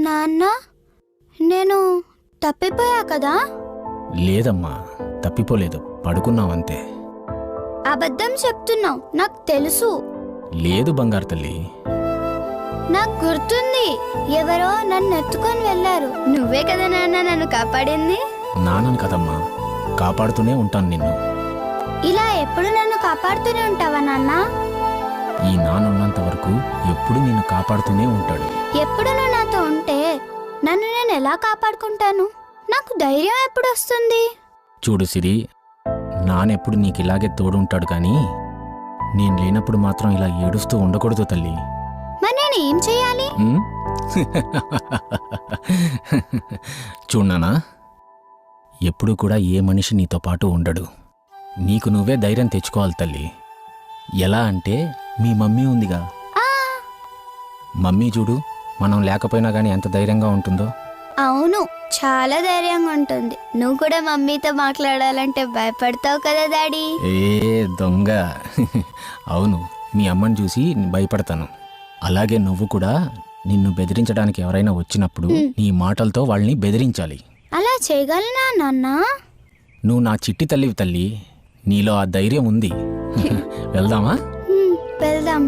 నాన్న, నేను తప్పిపోయా కదా? లేదమ్మా, తప్పిపోలేదు, పడుకున్నావంతే. అబద్ధం చెప్తున్నావు, నాకు తెలుసు. లేదు బంగారు తల్లి. నాకు గుర్తుంది, ఎవరో నన్ను ఎత్తుకొని వెళ్ళారు. నువ్వే కదా నాన్న నన్ను కాపాడింది. నాన్నను కదమ్మా, కాపాడుతూనే ఉంటాను నిన్ను. ఇలా ఎప్పుడు నన్ను కాపాడుతూనే ఉంటావా నాన్న? ఈ నాన్నున్నంత వరకు ఎప్పుడు నిన్ను కాపాడుతూనే ఉంటాడు. ఎప్పుడు నువ్వు నాతో ఉంటే నన్ను నేను ఎలా కాపాడుకుంటాను? నాకు ధైర్యం ఎప్పుడు వస్తుంది? చూడు సిరి, నానెప్పుడు నీకిలాగే తోడుంటాడు కానీ నేను లేనప్పుడు మాత్రం ఇలా ఏడుస్తూ ఉండకూడదు తల్లి. మరి నేను ఏం చెయ్యాలి? చూడనా, ఎప్పుడు కూడా ఏ మనిషి నీతో పాటు ఉండడు. నీకు నువ్వే ధైర్యం తెచ్చుకోవాలి తల్లి. ఎలా అంటే మీ మమ్మీ ఉందిగా, మమ్మీ చూడు, మనం లేకపోయినా గానీ ఎంత ధైర్యంగా ఉంటుందో. అవును, చాలా ధైర్యంగా ఉంటుంది. నువ్వు కూడా మమ్మీతో మాట్లాడాలంటే భయపడతావు కదా డాడీ? ఏ దొంగ. అవును, మీ అమ్మని చూసి భయపడతాను. అలాగే నువ్వు కూడా నిన్ను బెదిరించడానికి ఎవరైనా వచ్చినప్పుడు నీ మాటలతో వాళ్ళని బెదిరించాలి. అలా చేయగలనా నాన్న? నువ్వు నా చిట్టి తల్లివి తల్లి, నీలో ఆ ధైర్యం ఉంది. వెళ్దామా? వెళ్దాం.